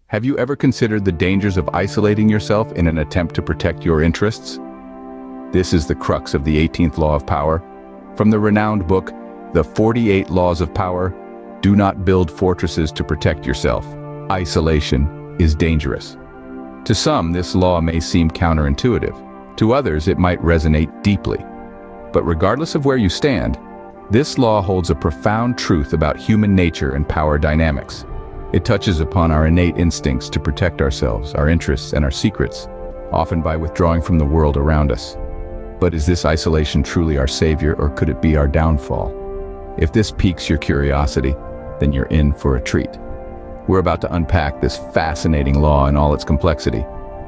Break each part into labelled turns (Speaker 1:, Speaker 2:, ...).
Speaker 1: Have you ever considered the dangers of isolating yourself in an attempt to protect your interests? This is the crux of the 18th law of power. From the renowned book, The 48 Laws of Power, do not build fortresses to protect yourself. Isolation is dangerous. To some, this law may seem counterintuitive. To others, it might resonate deeply. But regardless of where you stand, this law holds a profound truth about human nature and power dynamics. It touches upon our innate instincts to protect ourselves, our interests, and our secrets, often by withdrawing from the world around us. But is this isolation truly our savior, or could it be our downfall? If this piques your curiosity, then you're in for a treat. We're about to unpack this fascinating law in all its complexity.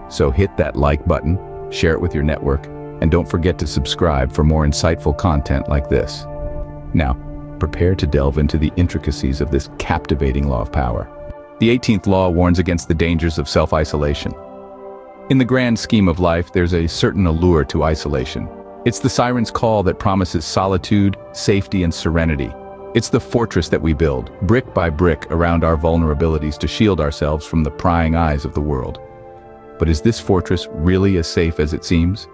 Speaker 1: So hit that like button, share it with your network, and don't forget to subscribe for more insightful content like this. Now, prepare to delve into the intricacies of this captivating law of power. The 18th law warns against the dangers of self-isolation. In the grand scheme of life, there's a certain allure to isolation. It's the siren's call that promises solitude, safety, and serenity. It's the fortress that we build, brick by brick, around our vulnerabilities to shield ourselves from the prying eyes of the world. But is this fortress really as safe as it seems?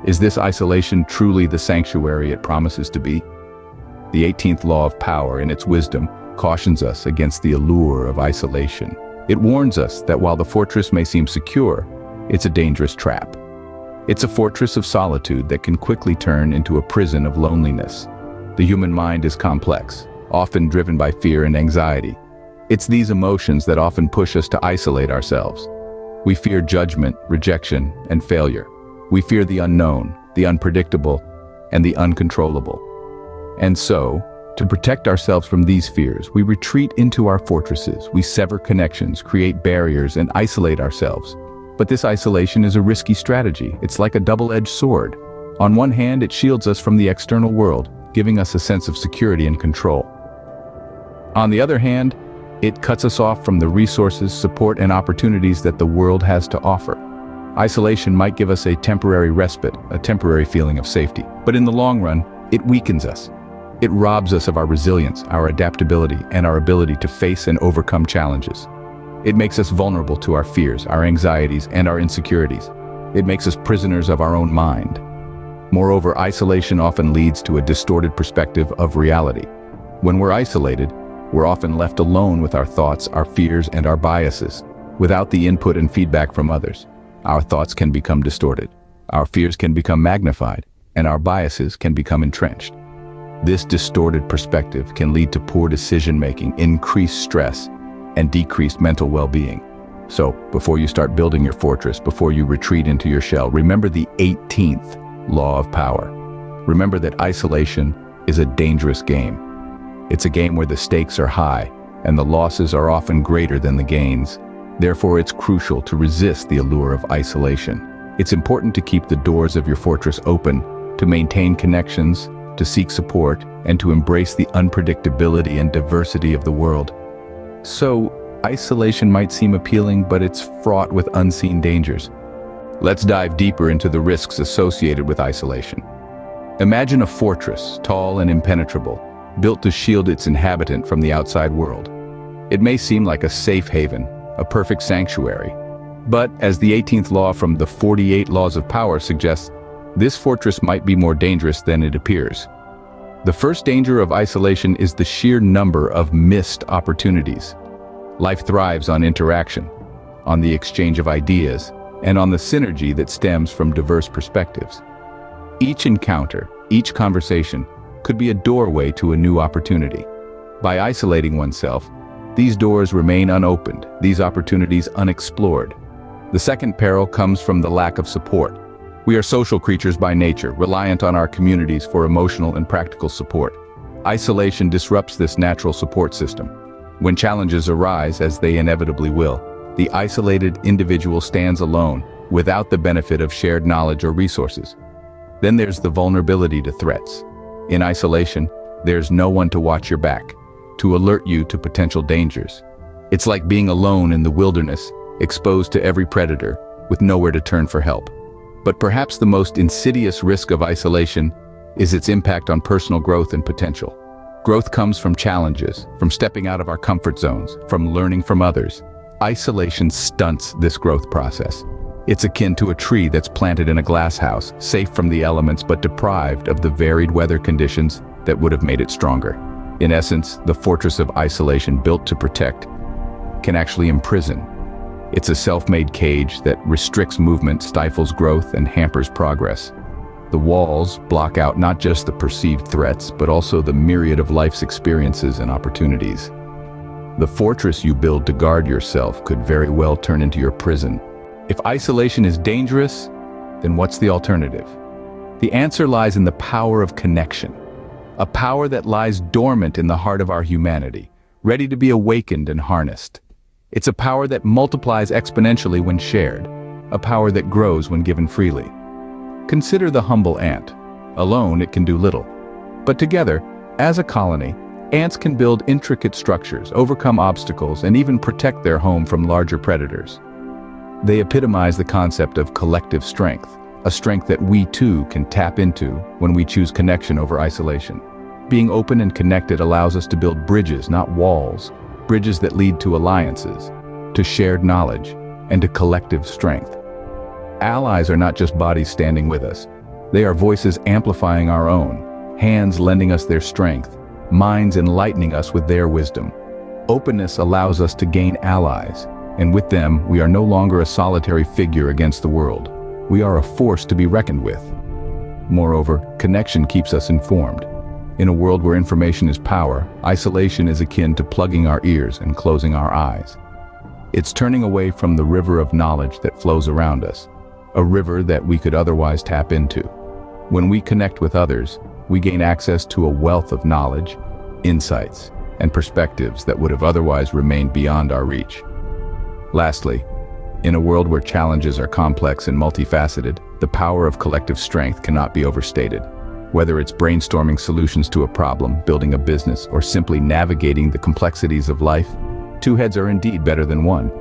Speaker 1: Is this isolation truly the sanctuary it promises to be? The 18th law of power, in its wisdom, cautions us against the allure of isolation. It warns us that while the fortress may seem secure, it's a dangerous trap. It's a fortress of solitude that can quickly turn into a prison of loneliness. The human mind is complex, often driven by fear and anxiety. It's these emotions that often push us to isolate ourselves. We fear judgment, rejection, and failure. We fear the unknown, the unpredictable, and the uncontrollable. And so, to protect ourselves from these fears, we retreat into our fortresses, we sever connections, create barriers, and isolate ourselves. But this isolation is a risky strategy. It's like a double-edged sword. On one hand, it shields us from the external world, giving us a sense of security and control. On the other hand, it cuts us off from the resources, support, and opportunities that the world has to offer. Isolation might give us a temporary respite, a temporary feeling of safety. But in the long run, it weakens us. It robs us of our resilience, our adaptability, and our ability to face and overcome challenges. It makes us vulnerable to our fears, our anxieties, and our insecurities. It makes us prisoners of our own mind. Moreover, isolation often leads to a distorted perspective of reality. When we're isolated, we're often left alone with our thoughts, our fears, and our biases. Without the input and feedback from others, our thoughts can become distorted, our fears can become magnified, and our biases can become entrenched. This distorted perspective can lead to poor decision-making, increased stress, and decreased mental well-being. So, before you start building your fortress, before you retreat into your shell, remember the 18th law of power. Remember that isolation is a dangerous game. It's a game where the stakes are high, and the losses are often greater than the gains. Therefore, it's crucial to resist the allure of isolation. It's important to keep the doors of your fortress open, to maintain connections, to seek support, and to embrace the unpredictability and diversity of the world. So, isolation might seem appealing, but it's fraught with unseen dangers. Let's dive deeper into the risks associated with isolation. Imagine a fortress, tall and impenetrable, built to shield its inhabitant from the outside world. It may seem like a safe haven, a perfect sanctuary. But, as the 18th law from the 48 Laws of Power suggests, this fortress might be more dangerous than it appears. The first danger of isolation is the sheer number of missed opportunities. Life thrives on interaction, on the exchange of ideas, and on the synergy that stems from diverse perspectives. Each encounter, each conversation, could be a doorway to a new opportunity. By isolating oneself, these doors remain unopened, these opportunities unexplored. The second peril comes from the lack of support. We are social creatures by nature, reliant on our communities for emotional and practical support. Isolation disrupts this natural support system. When challenges arise, as they inevitably will, the isolated individual stands alone, without the benefit of shared knowledge or resources. Then there's the vulnerability to threats. In isolation, there's no one to watch your back, to alert you to potential dangers. It's like being alone in the wilderness, exposed to every predator, with nowhere to turn for help. But perhaps the most insidious risk of isolation is its impact on personal growth and potential. Growth comes from challenges, from stepping out of our comfort zones, from learning from others. Isolation stunts this growth process. It's akin to a tree that's planted in a glass house, safe from the elements but deprived of the varied weather conditions that would have made it stronger. In essence, the fortress of isolation built to protect can actually imprison. It's a self-made cage that restricts movement, stifles growth, and hampers progress. The walls block out not just the perceived threats, but also the myriad of life's experiences and opportunities. The fortress you build to guard yourself could very well turn into your prison. If isolation is dangerous, then what's the alternative? The answer lies in the power of connection, a power that lies dormant in the heart of our humanity, ready to be awakened and harnessed. It's a power that multiplies exponentially when shared, a power that grows when given freely. Consider the humble ant. Alone, it can do little. But together, as a colony, ants can build intricate structures, overcome obstacles, and even protect their home from larger predators. They epitomize the concept of collective strength, a strength that we too can tap into when we choose connection over isolation. Being open and connected allows us to build bridges, not walls, bridges that lead to alliances, to shared knowledge, and to collective strength. Allies are not just bodies standing with us. They are voices amplifying our own, hands lending us their strength, minds enlightening us with their wisdom. Openness allows us to gain allies, and with them, we are no longer a solitary figure against the world. We are a force to be reckoned with. Moreover, connection keeps us informed. In a world where information is power, isolation is akin to plugging our ears and closing our eyes. It's turning away from the river of knowledge that flows around us, a river that we could otherwise tap into. When we connect with others, we gain access to a wealth of knowledge, insights, and perspectives that would have otherwise remained beyond our reach. Lastly, in a world where challenges are complex and multifaceted, the power of collective strength cannot be overstated. Whether it's brainstorming solutions to a problem, building a business, or simply navigating the complexities of life, two heads are indeed better than one.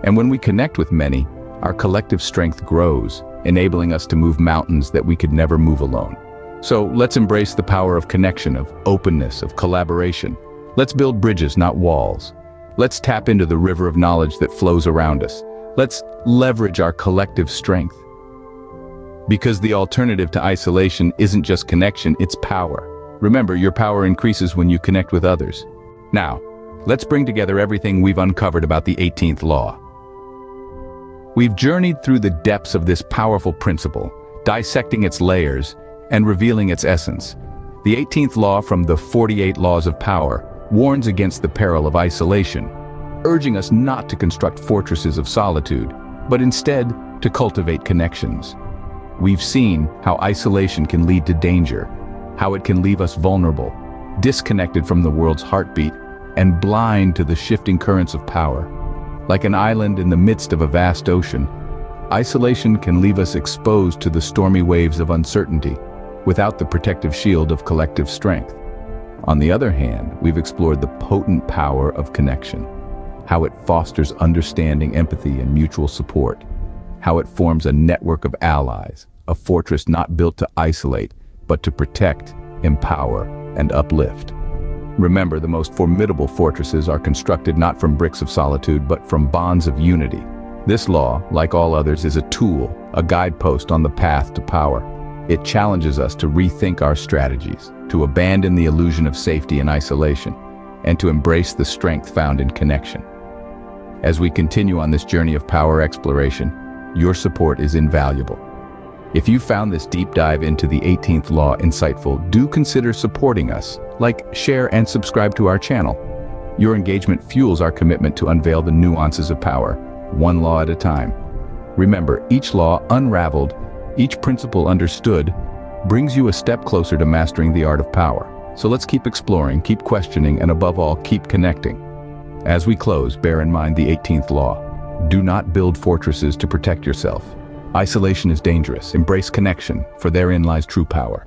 Speaker 1: And when we connect with many, our collective strength grows, enabling us to move mountains that we could never move alone. So let's embrace the power of connection, of openness, of collaboration. Let's build bridges, not walls. Let's tap into the river of knowledge that flows around us. Let's leverage our collective strength. Because the alternative to isolation isn't just connection, it's power. Remember, your power increases when you connect with others. Now, let's bring together everything we've uncovered about the 18th law. We've journeyed through the depths of this powerful principle, dissecting its layers and revealing its essence. The 18th law from the 48 laws of power warns against the peril of isolation, urging us not to construct fortresses of solitude, but instead to cultivate connections. We've seen how isolation can lead to danger, how it can leave us vulnerable, disconnected from the world's heartbeat, and blind to the shifting currents of power. Like an island in the midst of a vast ocean, isolation can leave us exposed to the stormy waves of uncertainty, without the protective shield of collective strength. On the other hand, we've explored the potent power of connection, how it fosters understanding, empathy, and mutual support, how it forms a network of allies, a fortress not built to isolate, but to protect, empower, and uplift. Remember, the most formidable fortresses are constructed not from bricks of solitude, but from bonds of unity. This law, like all others, is a tool, a guidepost on the path to power. It challenges us to rethink our strategies, to abandon the illusion of safety and isolation, and to embrace the strength found in connection. As we continue on this journey of power exploration, your support is invaluable. If you found this deep dive into the 18th law insightful, do consider supporting us. Like, share, and subscribe to our channel. Your engagement fuels our commitment to unveil the nuances of power, one law at a time. Remember, each law unraveled, each principle understood, brings you a step closer to mastering the art of power. So let's keep exploring, keep questioning, and above all, keep connecting. As we close, bear in mind the 18th law. Do not build fortresses to protect yourself. Isolation is dangerous. Embrace connection, for therein lies true power.